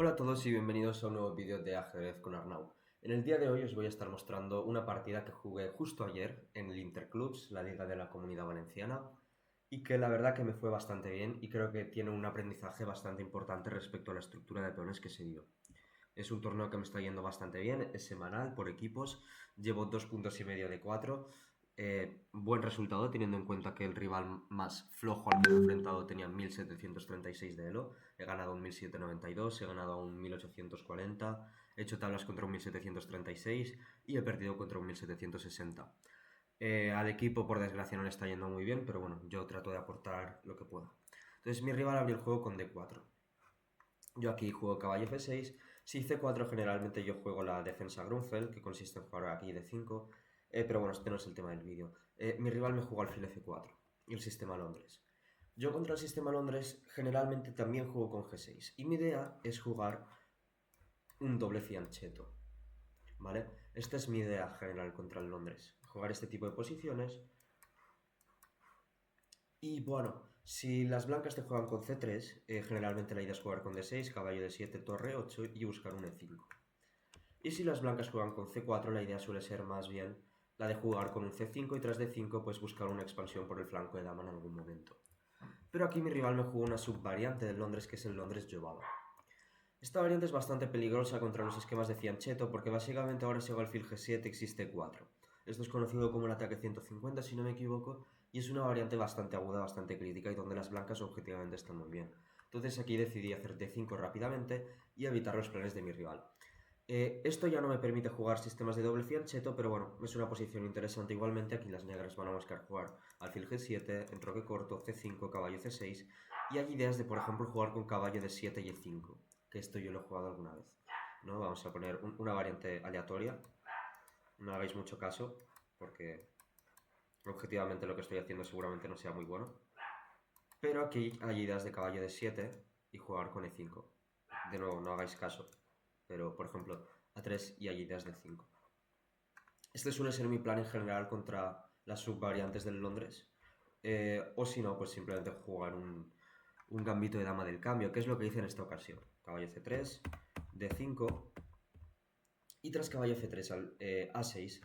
Hola a todos y bienvenidos a un nuevo vídeo de ajedrez con Arnau. En el día de hoy os voy a estar mostrando una partida que jugué justo ayer en el Interclubs, la Liga de la Comunidad Valenciana, y que la verdad que me fue bastante bien y creo que tiene un aprendizaje bastante importante respecto a la estructura de peones que se dio. Es un torneo que me está yendo bastante bien, es semanal por equipos, llevo 2,5 puntos de 4. Buen resultado teniendo en cuenta que el rival más flojo al que me he enfrentado tenía 1736 de elo. He ganado un 1792, he ganado un 1840, he hecho tablas contra un 1736 y he perdido contra un 1760. Al equipo por desgracia no le está yendo muy bien, pero bueno, yo trato de aportar lo que pueda. Entonces mi rival abrió el juego con D4. Yo aquí juego caballo F6. Si C4 generalmente yo juego la defensa Grunfeld, que consiste en jugar aquí D5. Pero bueno, este no es el tema del vídeo. Mi rival me jugó alfil F4 y el sistema Londres. Yo contra el sistema Londres generalmente también juego con G6. Y mi idea es jugar un doble fianchetto. ¿Vale? Esta es mi idea general contra el Londres. Jugar este tipo de posiciones. Y bueno, si las blancas te juegan con C3, generalmente la idea es jugar con D6, caballo D7, torre 8 y buscar un E5. Y si las blancas juegan con C4, la idea suele ser más bien la de jugar con un C5 y tras D5 pues buscar una expansión por el flanco de dama en algún momento. Pero aquí mi rival me jugó una subvariante del Londres que es el Londres Jobaba. Esta variante es bastante peligrosa contra los esquemas de fianchetto porque básicamente ahora si hago alfil G7 existe 4. Esto es conocido como el ataque 150 si no me equivoco y es una variante bastante aguda, bastante crítica y donde las blancas objetivamente están muy bien. Entonces aquí decidí hacer D5 rápidamente y evitar los planes de mi rival. Esto ya no me permite jugar sistemas de doble fianchetto, pero bueno, es una posición interesante igualmente. Aquí las negras van a buscar jugar alfil G7, enroque corto, C5, caballo C6 y hay ideas de por ejemplo jugar con caballo D7 y E5, que esto yo lo he jugado alguna vez. ¿No? Vamos a poner una variante aleatoria, no hagáis mucho caso porque objetivamente lo que estoy haciendo seguramente no sea muy bueno. Pero aquí hay ideas de caballo D7 y jugar con E5. De nuevo, no hagáis caso. Pero, por ejemplo, A3 y hay ideas de 5. Este suele ser mi plan en general contra las subvariantes del Londres. O si no, pues simplemente jugar un gambito de dama del cambio, que es lo que hice en esta ocasión. Caballo C3, D5 y tras caballo F3 al A6.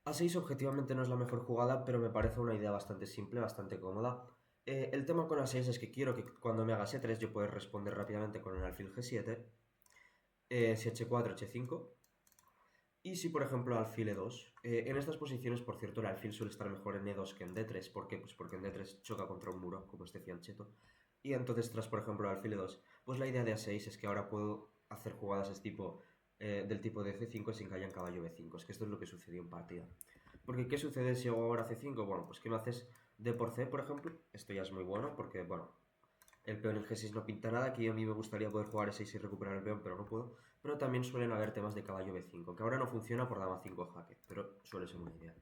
A6 objetivamente no es la mejor jugada, pero me parece una idea bastante simple, bastante cómoda. El tema con A6 es que quiero que cuando me haga E3 yo pueda responder rápidamente con el alfil G7, si H4, H5, y si por ejemplo alfil E2. En estas posiciones, por cierto, el alfil suele estar mejor en E2 que en D3. ¿Por qué? Pues porque en D3 choca contra un muro, como este fianchetto. Y entonces tras, por ejemplo, alfil E2, pues la idea de A6 es que ahora puedo hacer jugadas del tipo de C5 sin que haya caballo B5. Es que esto es lo que sucedió en partida. Porque ¿qué sucede si hago ahora C5? Bueno, pues que no haces D por C, por ejemplo. Esto ya es muy bueno porque, bueno, el peón en G6 no pinta nada, que a mí me gustaría poder jugar E6 y recuperar el peón, pero no puedo. Pero también suelen haber temas de caballo B5, que ahora no funciona por dama 5 jaque, pero suele ser una idea.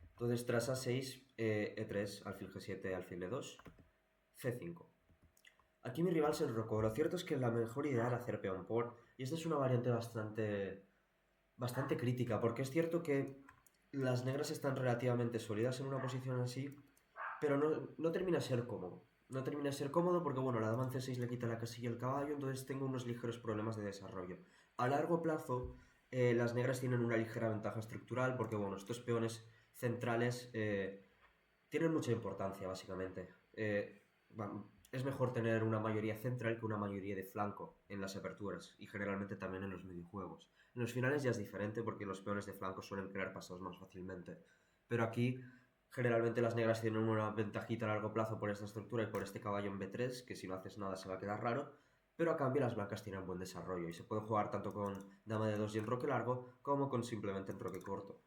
Entonces tras A6, E3, alfil G7, alfil E2, C5. Aquí mi rival se enrocó. Lo cierto es que la mejor idea era hacer peón por, y esta es una variante bastante crítica, porque es cierto que las negras están relativamente sólidas en una posición así, pero no termina de ser cómodo. No termina de ser cómodo porque, bueno, la dama en C6 le quita la casilla al caballo, entonces tengo unos ligeros problemas de desarrollo. A largo plazo, las negras tienen una ligera ventaja estructural porque, bueno, estos peones centrales tienen mucha importancia, básicamente. Es mejor tener una mayoría central que una mayoría de flanco en las aperturas y generalmente también en los videojuegos. En los finales ya es diferente porque los peones de flanco suelen crear pasados más fácilmente. Pero aquí generalmente las negras tienen una ventajita a largo plazo por esta estructura y por este caballo en B3, que si no haces nada se va a quedar raro, pero a cambio las blancas tienen buen desarrollo y se puede jugar tanto con dama de 2 y enroque largo como con simplemente enroque corto.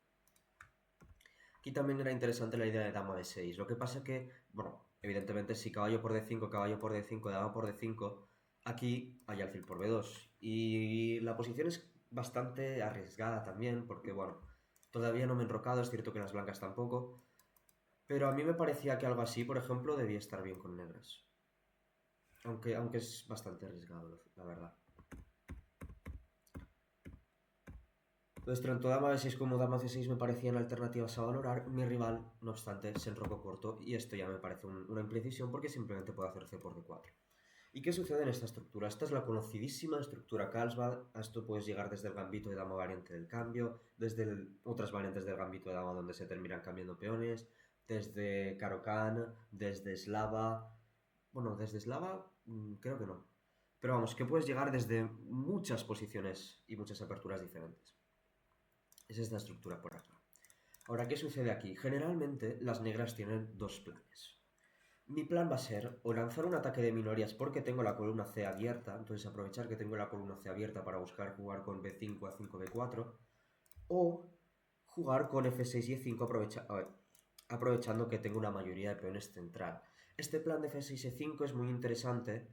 Aquí también era interesante la idea de dama de 6. Lo que pasa que, bueno, evidentemente si caballo por D5, caballo por D5, dama por D5, aquí hay alfil por B2. Y la posición es bastante arriesgada también, porque, bueno, todavía no me he enrocado, es cierto que las blancas tampoco. Pero a mí me parecía que algo así, por ejemplo, debía estar bien con negras. Aunque es bastante arriesgado, la verdad. Entonces, tanto dama b6 como dama c6 me parecían alternativas a valorar. Mi rival, no obstante, se enrocó corto y esto ya me parece una imprecisión porque simplemente puede hacer c por d4. ¿Y qué sucede en esta estructura? Esta es la conocidísima estructura Carlsbad. A esto puedes llegar desde el gambito de dama variante del cambio, desde otras variantes del gambito de dama donde se terminan cambiando peones, desde Caro-Kann, desde Slava... Bueno, desde Slava creo que no. Pero vamos, que puedes llegar desde muchas posiciones y muchas aperturas diferentes. Es esta estructura por acá. Ahora, ¿qué sucede aquí? Generalmente las negras tienen dos planes. Mi plan va a ser o lanzar un ataque de minorías porque tengo la columna C abierta, entonces aprovechar que tengo la columna C abierta para buscar jugar con B5 a 5 B4, o jugar con F6 y E5 aprovechando que tengo una mayoría de peones central. Este plan de F6 E5 es muy interesante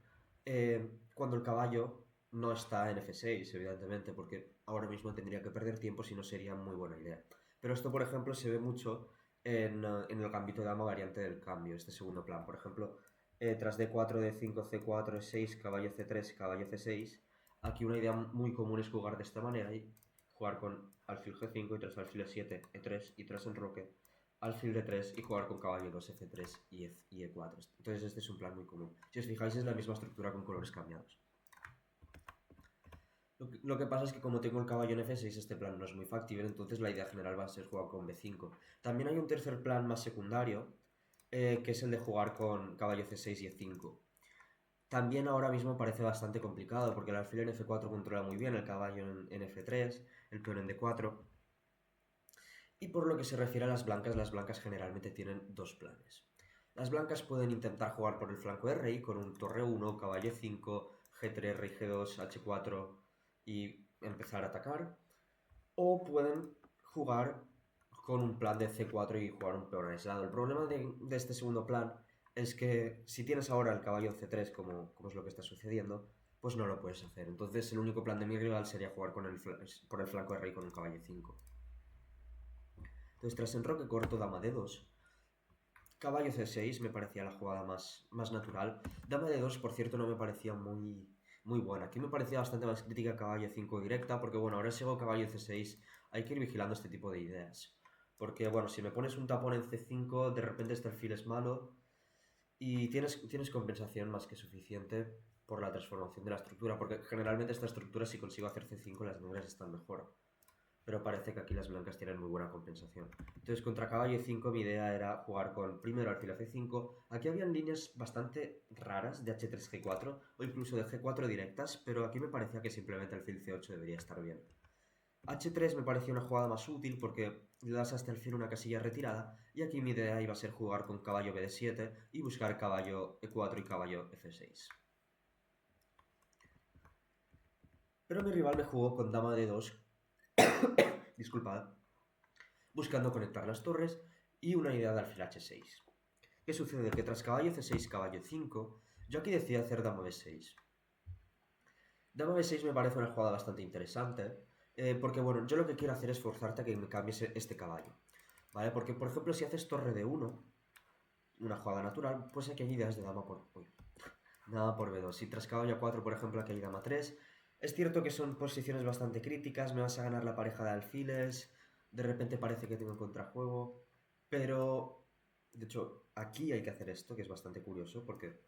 cuando el caballo no está en F6, evidentemente, porque ahora mismo tendría que perder tiempo si no sería muy buena idea. Pero esto, por ejemplo, se ve mucho en el gambito de dama variante del cambio, este segundo plan. Por ejemplo, tras D4, D5, C4, E6, caballo C3, caballo C6. Aquí una idea muy común es jugar de esta manera y jugar con alfil G5 y tras alfil E7, E3 y tras enroque, alfil D3 y jugar con caballo 2, F3 y E4. Entonces este es un plan muy común. Si os fijáis es la misma estructura con colores cambiados. Lo que pasa es que como tengo el caballo en F6, este plan no es muy factible, entonces la idea general va a ser jugar con B5. También hay un tercer plan más secundario, que es el de jugar con caballo C6 y E5. También ahora mismo parece bastante complicado, porque el alfil en F4 controla muy bien, el caballo en F3, el peón en D4. Y por lo que se refiere a las blancas generalmente tienen dos planes. Las blancas pueden intentar jugar por el flanco de rey con un torre 1, caballo 5, G3, rey G2, H4 y empezar a atacar. O pueden jugar con un plan de C4 y jugar un peón aislado. El problema de este segundo plan es que si tienes ahora el caballo C3, como es lo que está sucediendo, pues no lo puedes hacer. Entonces el único plan de mi rival sería jugar por el flanco de rey con un caballo 5. Entonces tras enroque corto, dama D2. Caballo C6 me parecía la jugada más natural. Dama D2, por cierto, no me parecía muy buena. Aquí me parecía bastante más crítica caballo 5 directa, porque bueno, ahora sigo caballo C6. Hay que ir vigilando este tipo de ideas. Porque bueno, si me pones un tapón en C5, de repente este alfil es malo y tienes compensación más que suficiente por la transformación de la estructura, porque generalmente esta estructura si consigo hacer C5 las negras están mejor. Pero parece que aquí las blancas tienen muy buena compensación. Entonces contra caballo E5 mi idea era jugar con primero alfil a C5. Aquí habían líneas bastante raras de H3 G4 o incluso de G4 directas, pero aquí me parecía que simplemente alfil C8 debería estar bien. H3 me parecía una jugada más útil porque le das hasta el fin una casilla retirada y aquí mi idea iba a ser jugar con caballo BD7 y buscar caballo E4 y caballo F6. Pero mi rival me jugó con dama D2, disculpad, buscando conectar las torres y una idea de alfil H6. ¿Qué sucede? Que tras caballo C6, caballo 5, yo aquí decidí hacer dama B6. Dama B6 me parece una jugada bastante interesante, porque bueno, yo lo que quiero hacer es forzarte a que me cambies este caballo, ¿vale? Porque, por ejemplo, si haces torre de 1, una jugada natural, pues aquí hay ideas de dama por... Uy, dama por B2. Si tras caballo 4, por ejemplo, aquí hay dama 3. Es cierto que son posiciones bastante críticas, me vas a ganar la pareja de alfiles, de repente parece que tengo contrajuego, pero... De hecho, aquí hay que hacer esto, que es bastante curioso, porque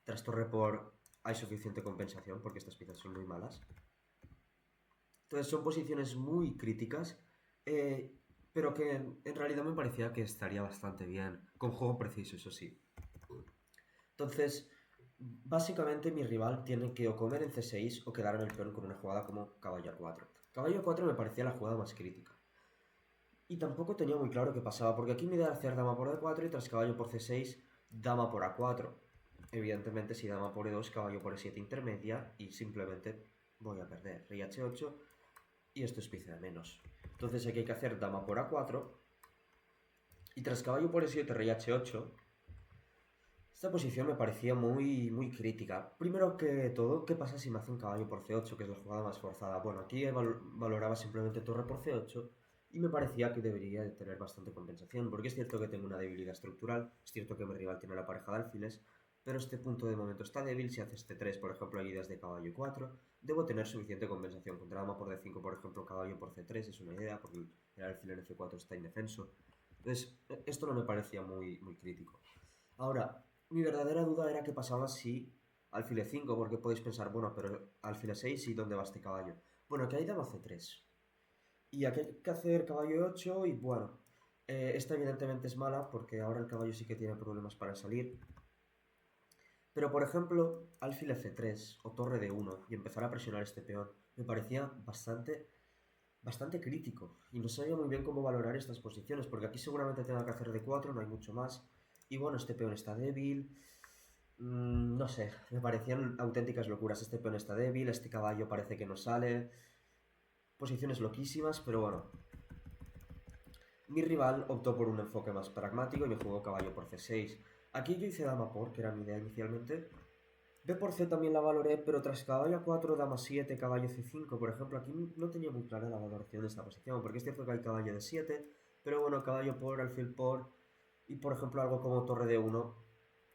tras torre por hay suficiente compensación, porque estas piezas son muy malas. Entonces son posiciones muy críticas, pero que en realidad me parecía que estaría bastante bien, con juego preciso, eso sí. Entonces, básicamente mi rival tiene que o comer en C6 o quedar en el peón con una jugada como caballo A4. Caballo A4 me parecía la jugada más crítica. Y tampoco tenía muy claro qué pasaba, porque aquí me idea era hacer dama por D4 y tras caballo por C6, dama por A4. Evidentemente, si dama por E2, caballo por E7 intermedia y simplemente voy a perder. Rey H8 y esto es pieza de menos. Entonces aquí hay que hacer dama por A4 y tras caballo por E7, rey H8. Esta posición me parecía muy crítica. Primero que todo, ¿qué pasa si me hace un caballo por C8, que es la jugada más forzada? Bueno, aquí valoraba simplemente torre por C8 y me parecía que debería de tener bastante compensación, porque es cierto que tengo una debilidad estructural, es cierto que mi rival tiene la pareja de alfiles, pero este punto de momento está débil. Si hace este 3, por ejemplo, hay ideas de caballo 4, debo tener suficiente compensación. Contra dama por D5, por ejemplo, caballo por C3 es una idea, porque el alfil en F4 está indefenso. Entonces, esto no me parecía muy crítico. Ahora, mi verdadera duda era qué pasaba si alfil E5, porque podéis pensar, bueno, pero alfil E6 y ¿dónde va este caballo? Bueno, aquí hay dama C3. Y aquí hay que hacer caballo E8 y bueno, esta evidentemente es mala porque ahora el caballo sí que tiene problemas para salir. Pero por ejemplo, alfil F3 o torre D1 y empezar a presionar este peón me parecía bastante crítico y no sabía muy bien cómo valorar estas posiciones porque aquí seguramente tenga que hacer D4, no hay mucho más. Y bueno, este peón está débil, no sé, me parecían auténticas locuras. Este peón está débil, este caballo parece que no sale, posiciones loquísimas, pero bueno. Mi rival optó por un enfoque más pragmático y me jugó caballo por C6. Aquí yo hice dama por, que era mi idea inicialmente. B por C también la valoré, pero tras caballo A4, dama 7, caballo C5, por ejemplo, aquí no tenía muy clara la valoración de esta posición, porque es cierto que hay caballo D7, pero bueno, caballo por, alfil por, y por ejemplo algo como torre D1,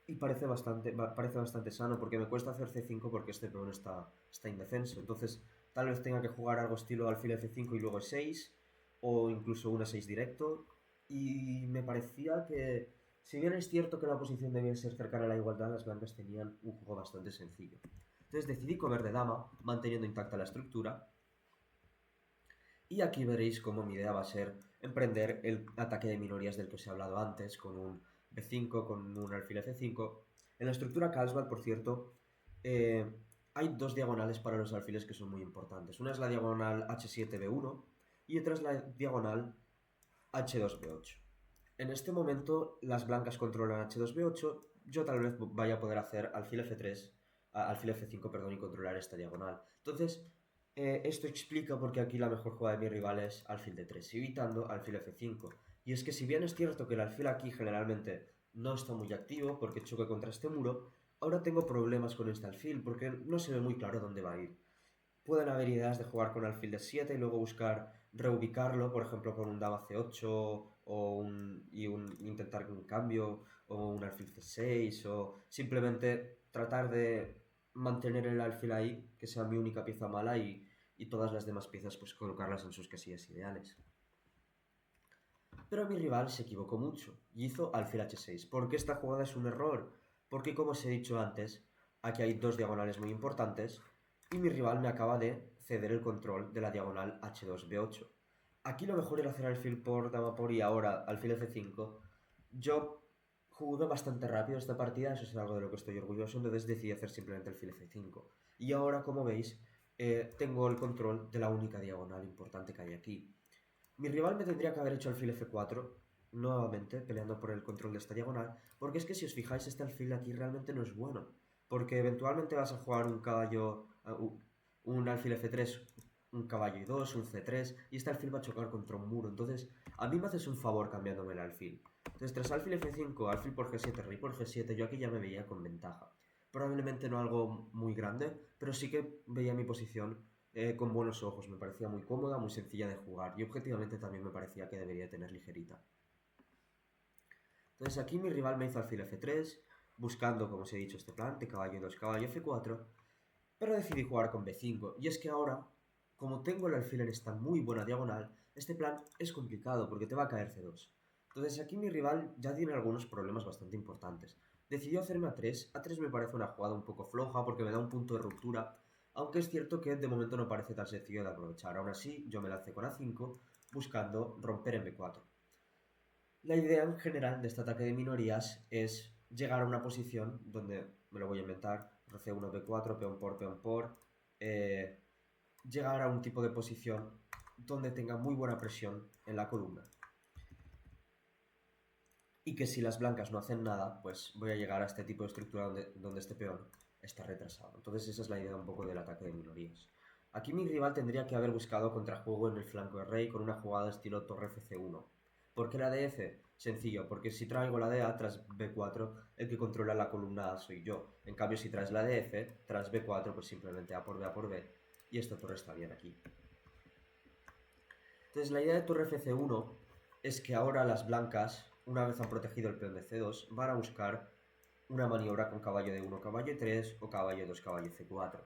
y parece bastante sano, porque me cuesta hacer C5 porque este peón está indefenso, entonces tal vez tenga que jugar algo estilo alfil F5 y luego E6, o incluso un E6 directo, y me parecía que si bien es cierto que la posición debía ser cercana a la igualdad, las blancas tenían un juego bastante sencillo. Entonces decidí comer de dama, manteniendo intacta la estructura. Y aquí veréis cómo mi idea va a ser emprender el ataque de minorías del que os he hablado antes, con un B5, con un alfil F5. En la estructura Carlsbad, por cierto, hay dos diagonales para los alfiles que son muy importantes. Una es la diagonal H7-B1 y otra es la diagonal H2-B8. En este momento las blancas controlan H2-B8, yo tal vez vaya a poder hacer alfil F3, alfil F5, perdón, y controlar esta diagonal. Entonces, esto explica por qué aquí la mejor jugada de mi rival es alfil D3, evitando alfil F5. Y es que si bien es cierto que el alfil aquí generalmente no está muy activo porque choque contra este muro, ahora tengo problemas con este alfil porque no se ve muy claro dónde va a ir. Pueden haber ideas de jugar con alfil D7 y luego buscar reubicarlo, por ejemplo con un dama C8 y intentar un cambio o un alfil C6 o simplemente tratar de mantener el alfil ahí, que sea mi única pieza mala y todas las demás piezas pues colocarlas en sus casillas ideales. Pero mi rival se equivocó mucho y hizo alfil H6. ¿Por qué esta jugada es un error? Porque como os he dicho antes, aquí hay dos diagonales muy importantes y mi rival me acaba de ceder el control de la diagonal H2-B8. Aquí lo mejor era hacer alfil por, dama por y ahora alfil F5. Yo jugué bastante rápido esta partida, eso es algo de lo que estoy orgulloso, entonces decidí hacer simplemente alfil F5. Y ahora, como veis, tengo el control de la única diagonal importante que hay aquí. Mi rival me tendría que haber hecho alfil F4, nuevamente, peleando por el control de esta diagonal, porque es que si os fijáis, este alfil aquí realmente no es bueno, porque eventualmente vas a jugar un caballo, un alfil F3, un caballo y 2, un C3, y este alfil va a chocar contra un muro, entonces a mí me haces un favor cambiándome el alfil. Entonces tras alfil F5, alfil por G7, rey por G7, yo aquí ya me veía con ventaja. Probablemente no algo muy grande, pero sí que veía mi posición con buenos ojos. Me parecía muy cómoda, muy sencilla de jugar y objetivamente también me parecía que debería tener ligerita. Entonces aquí mi rival me hizo alfil F3, buscando, como os he dicho, este plan de caballo 2, caballo F4, pero decidí jugar con B5. Y es que ahora, como tengo el alfil en esta muy buena diagonal, este plan es complicado porque te va a caer C2. Entonces aquí mi rival ya tiene algunos problemas bastante importantes. Decidió hacerme A3. A3 me parece una jugada un poco floja porque me da un punto de ruptura, aunque es cierto que de momento no parece tan sencillo de aprovechar. Aún así, yo me lancé con A5 buscando romper en B4. La idea en general de este ataque de minorías es llegar a una posición donde, me lo voy a inventar, C1, B4, peón por, llegar a un tipo de posición donde tenga muy buena presión en la columna. Y que si las blancas no hacen nada, pues voy a llegar a este tipo de estructura donde este peón está retrasado. Entonces esa es la idea un poco del ataque de minorías. Aquí mi rival tendría que haber buscado contrajuego en el flanco de rey con una jugada estilo torre FC1. ¿Por qué la DF? Sencillo, porque si traigo la DA tras B4, el que controla la columna A soy yo. En cambio, si traes la DF, tras B4, pues simplemente A por B, y esta torre está bien aquí. Entonces la idea de torre FC1 es que ahora las blancas, una vez han protegido el peón de C2, van a buscar una maniobra con caballo D1, caballo E3 o caballo 2, caballo C4.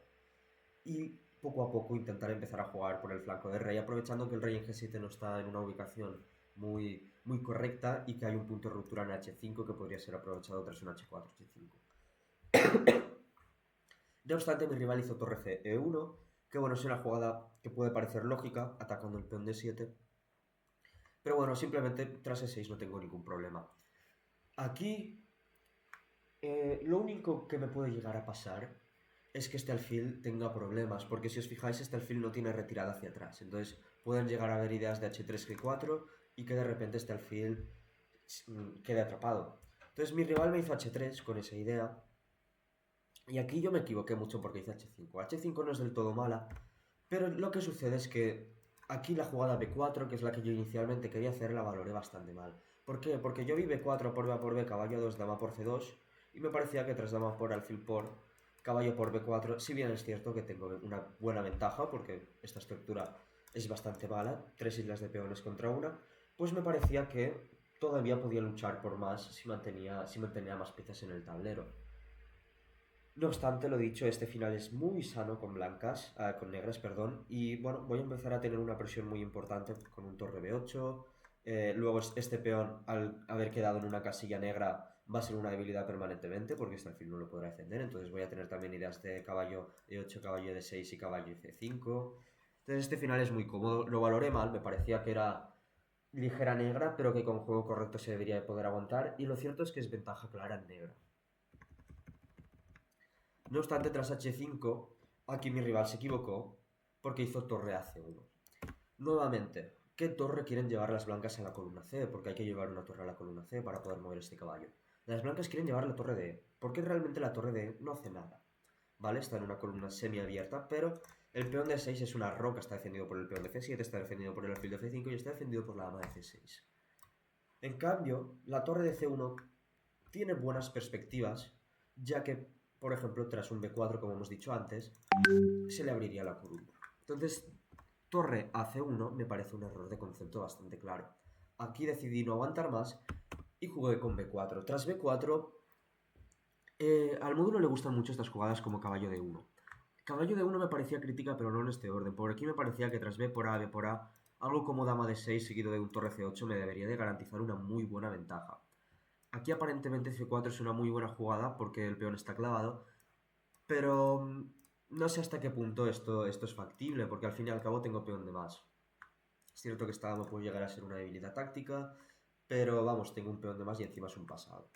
Y poco a poco intentar empezar a jugar por el flanco de rey, aprovechando que el rey en G7 no está en una ubicación muy correcta y que hay un punto de ruptura en H5 que podría ser aprovechado tras un H4, H5. No obstante, mi rival hizo torre C E1, que bueno, es una jugada que puede parecer lógica, atacando el peón D7. Pero bueno, simplemente tras E6 no tengo ningún problema. Aquí, lo único que me puede llegar a pasar es que este alfil tenga problemas, porque si os fijáis, este alfil no tiene retirada hacia atrás. Entonces pueden llegar a haber ideas de H3, G4 y que de repente este alfil quede atrapado. Entonces mi rival me hizo H3 con esa idea. Y aquí yo me equivoqué mucho porque hice H5. H5 no es del todo mala, pero lo que sucede es que aquí la jugada B4, que es la que yo inicialmente quería hacer, la valoré bastante mal. ¿Por qué? Porque yo vi B4 por B por B, caballo 2, dama por C2, y me parecía que tras dama por alfil por caballo por B4, si bien es cierto que tengo una buena ventaja, porque esta estructura es bastante mala, 3 islas de peones contra una, pues me parecía que todavía podía luchar por más si mantenía más piezas en el tablero. No obstante, lo dicho, este final es muy sano con blancas, con negras, perdón, y bueno, voy a empezar a tener una presión muy importante con un torre B8. Luego este peón, al haber quedado en una casilla negra, va a ser una debilidad permanentemente, porque este alfil no lo podrá defender, entonces voy a tener también ideas de caballo E8, caballo D6 y caballo C5. Entonces este final es muy cómodo, lo valoré mal, me parecía que era ligera negra, pero que con juego correcto se debería de poder aguantar, y lo cierto es que es ventaja clara en negra. No obstante, tras H5, aquí mi rival se equivocó porque hizo torre a C1. Nuevamente, ¿qué torre quieren llevar las blancas a la columna C? Porque hay que llevar una torre a la columna C para poder mover este caballo. Las blancas quieren llevar la torre D, porque realmente la torre D no hace nada. ¿Vale? Está en una columna semiabierta, pero el peón de 6 es una roca, está defendido por el peón de C7, está defendido por el alfil de C5 y está defendido por la dama de C6. En cambio, la torre de C1 tiene buenas perspectivas, ya que, por ejemplo, tras un B4, como hemos dicho antes, se le abriría la columna. Entonces, torre a C1 me parece un error de concepto bastante claro. Aquí decidí no aguantar más y jugué con B4. Tras B4, al módulo le gustan mucho estas jugadas como caballo de 1. Caballo de 1 me parecía crítica, pero no en este orden. Por aquí me parecía que tras B por A, B por A, algo como dama de 6 seguido de un torre C8 me debería de garantizar una muy buena ventaja. Aquí aparentemente C4 es una muy buena jugada porque el peón está clavado, pero no sé hasta qué punto esto es factible, porque al fin y al cabo tengo peón de más. Es cierto que esta dama puede llegar a ser una debilidad táctica, pero vamos, tengo un peón de más y encima es un pasado.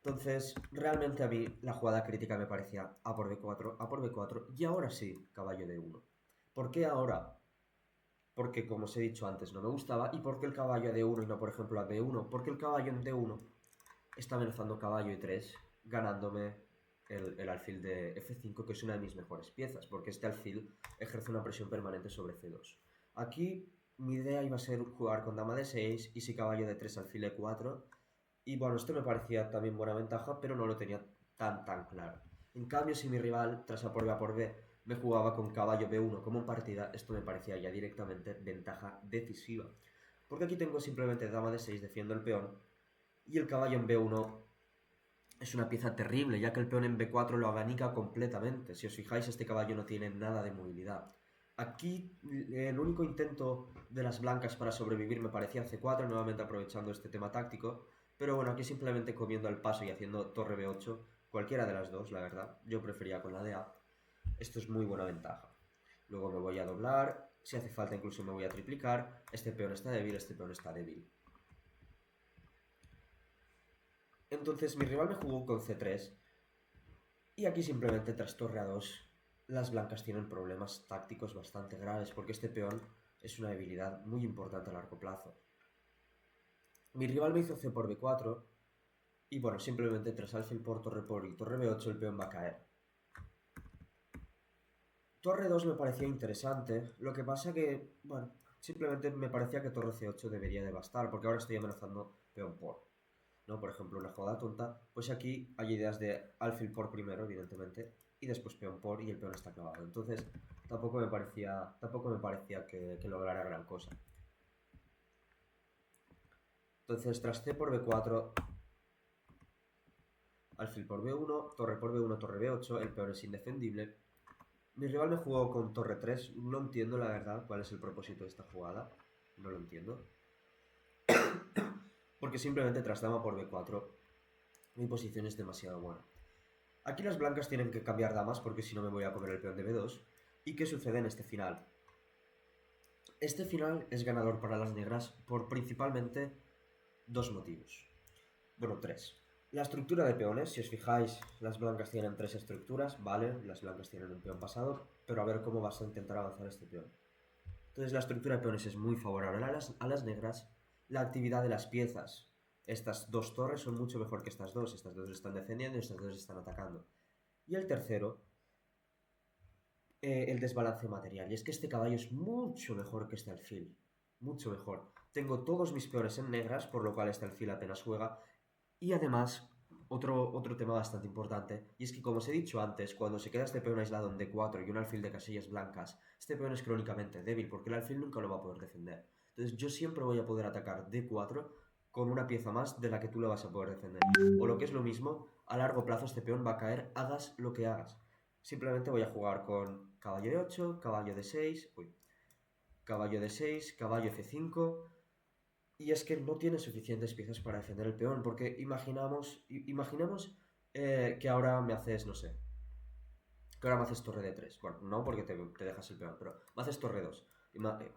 Entonces, realmente a mí la jugada crítica me parecía A por B4, A por B4 y ahora sí, caballo D1. ¿Por qué ahora? Porque, como os he dicho antes, no me gustaba. ¿Y por qué el caballo a D1 y no, por ejemplo, a B1? Porque el caballo en D1 está amenazando caballo E3, ganándome el alfil de F5, que es una de mis mejores piezas, porque este alfil ejerce una presión permanente sobre C2. Aquí mi idea iba a ser jugar con dama D6 y si caballo D3 alfil E4. Y bueno, esto me parecía también buena ventaja, pero no lo tenía tan claro. En cambio, si mi rival, tras A por B, A por B, me jugaba con caballo B1 como en partida, esto me parecía ya directamente ventaja decisiva. Porque aquí tengo simplemente dama D6, defiendo el peón, y el caballo en B1 es una pieza terrible, ya que el peón en B4 lo abanica completamente. Si os fijáis, este caballo no tiene nada de movilidad. Aquí el único intento de las blancas para sobrevivir me parecía C4, nuevamente aprovechando este tema táctico. Pero bueno, aquí simplemente comiendo al paso y haciendo torre B8, cualquiera de las dos, la verdad. Yo prefería con la de A. Esto es muy buena ventaja. Luego me voy a doblar, si hace falta incluso me voy a triplicar. Este peón está débil, este peón está débil. Entonces mi rival me jugó con C3 y aquí simplemente tras torre A2 las blancas tienen problemas tácticos bastante graves porque este peón es una debilidad muy importante a largo plazo. Mi rival me hizo C por B4 y bueno, simplemente tras alfil por y torre B8 el peón va a caer. Torre 2 me parecía interesante, lo que pasa que, bueno, simplemente me parecía que torre C8 debería de bastar porque ahora estoy amenazando peón por. ¿No? Por ejemplo, una jugada tonta, pues aquí hay ideas de alfil por primero, evidentemente, y después peón por y el peón está clavado. Entonces, tampoco me parecía que lograra gran cosa. Entonces, tras C por B4, alfil por B1, torre por B1, torre B8, el peón es indefendible. Mi rival me jugó con torre 3, no entiendo la verdad cuál es el propósito de esta jugada, no lo entiendo. Porque simplemente tras dama por B4 mi posición es demasiado buena. Aquí las blancas tienen que cambiar damas porque si no me voy a comer el peón de B2. ¿Y qué sucede en este final? Este final es ganador para las negras por principalmente dos motivos. Bueno, tres. La estructura de peones, si os fijáis, las blancas tienen tres estructuras, ¿vale? Las blancas tienen un peón pasado, pero a ver cómo vas a intentar avanzar este peón. Entonces la estructura de peones es muy favorable a las negras. La actividad de las piezas. Estas dos torres son mucho mejor que estas dos. Estas dos están defendiendo y estas dos están atacando. Y el tercero, el desbalance material. Y es que este caballo es mucho mejor que este alfil. Mucho mejor. Tengo todos mis peones en negras, por lo cual este alfil apenas juega. Y además, otro tema bastante importante, y es que como os he dicho antes, cuando se queda este peón aislado en D4 y un alfil de casillas blancas, este peón es crónicamente débil, porque el alfil nunca lo va a poder defender. Entonces yo siempre voy a poder atacar D4 con una pieza más de la que tú le vas a poder defender. O lo que es lo mismo, a largo plazo este peón va a caer, hagas lo que hagas. Simplemente voy a jugar con caballo de 8, caballo de 6, caballo de 6, caballo F5. Y es que no tiene suficientes piezas para defender el peón, porque imaginemos que ahora me haces, no sé, que ahora me haces torre de 3. Bueno, no porque te dejas el peón, pero me haces torre 2.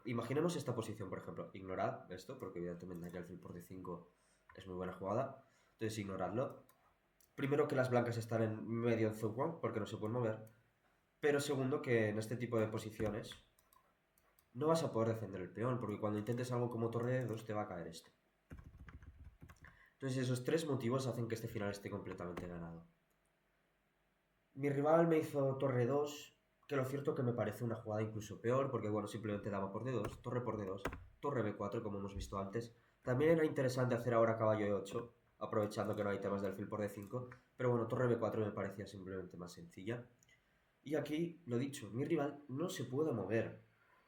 Imaginemos esta posición, por ejemplo. Ignorad esto, porque evidentemente aquí alfil por D5 es muy buena jugada. Entonces ignoradlo. Primero que las blancas están en medio en Z1, porque no se pueden mover. Pero segundo que en este tipo de posiciones no vas a poder defender el peón, porque cuando intentes algo como torre de 2 te va a caer esto. Entonces esos tres motivos hacen que este final esté completamente ganado. Mi rival me hizo torre 2, que lo cierto que me parece una jugada incluso peor, porque bueno, simplemente dama por D2, torre por D2, torre B4 como hemos visto antes. También era interesante hacer ahora caballo E8, aprovechando que no hay temas de alfil por D5, pero bueno, torre B4 me parecía simplemente más sencilla. Y aquí, lo dicho, mi rival no se puede mover.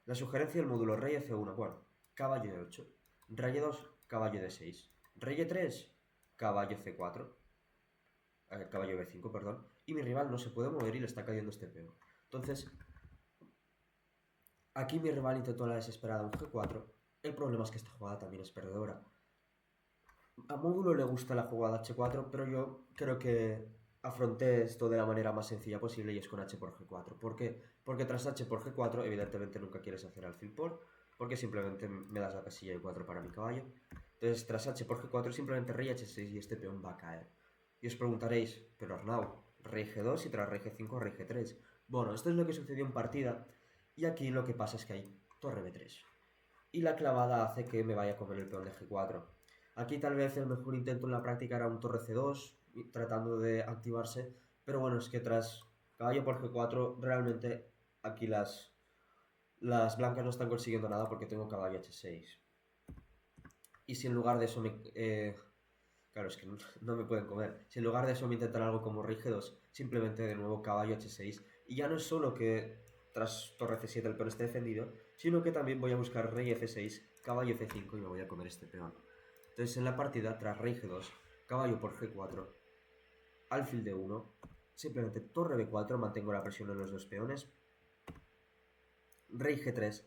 La sugerencia del módulo rey F1, bueno, caballo E8, rey E2, caballo D6, rey E3, caballo C4, caballo B5, perdón, y mi rival no se puede mover y le está cayendo este peón. Entonces, aquí mi rival intentó la desesperada un G4. El problema es que esta jugada también es perdedora. A módulo le gusta la jugada H4, pero yo creo que afronté esto de la manera más sencilla posible y es con H por G4. ¿Por qué? Porque tras H por G4, evidentemente nunca quieres hacer alfil por, porque simplemente me das la casilla E4 para mi caballo. Entonces, tras H por G4, simplemente rey H6 y este peón va a caer. Y os preguntaréis, pero Arnau, rey G2 y tras rey G5, rey G3. Bueno, esto es lo que sucedió en partida y aquí lo que pasa es que hay torre B3. Y la clavada hace que me vaya a comer el peón de G4. Aquí tal vez el mejor intento en la práctica era un torre C2, tratando de activarse, pero bueno, es que tras caballo por G4, realmente aquí las blancas no están consiguiendo nada porque tengo caballo H6. Y si en lugar de eso claro, es que no me pueden comer. Si en lugar de eso me intentan algo como rey G2, simplemente de nuevo caballo H6. Y ya no es solo que tras torre C7 el peón esté defendido, sino que también voy a buscar rey F6, caballo F5 y me voy a comer este peón. Entonces en la partida, tras rey G2, caballo por G4, alfil D1, simplemente torre B4, mantengo la presión en los dos peones, rey G3,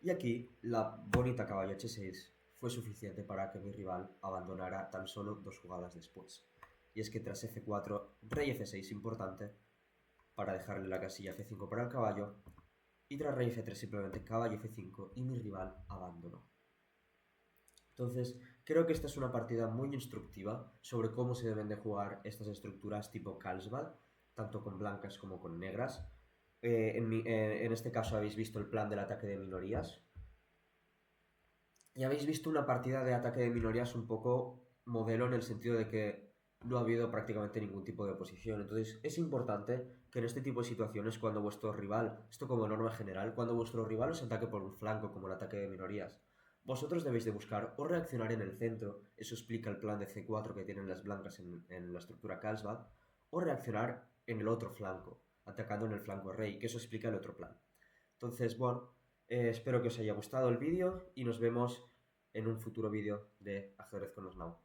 y aquí la bonita caballo H6 fue suficiente para que mi rival abandonara tan solo dos jugadas después. Y es que tras F4, rey F6 importante, para dejarle la casilla F5 para el caballo, y tras rey F3 simplemente caballo F5 y mi rival abandonó. Entonces, creo que esta es una partida muy instructiva sobre cómo se deben de jugar estas estructuras tipo Carlsbad, tanto con blancas como con negras. En este caso habéis visto el plan del ataque de minorías. Y habéis visto una partida de ataque de minorías un poco modelo en el sentido de que no ha habido prácticamente ningún tipo de oposición. Entonces es importante que en este tipo de situaciones, cuando vuestro rival, esto como norma general, cuando vuestro rival os ataque por un flanco como el ataque de minorías, vosotros debéis de buscar o reaccionar en el centro, eso explica el plan de C4 que tienen las blancas en la estructura Carlsbad, o reaccionar en el otro flanco, atacando en el flanco rey, que eso explica el otro plan. Entonces, bueno, espero que os haya gustado el vídeo y nos vemos en un futuro vídeo de Ajedrez con los Now.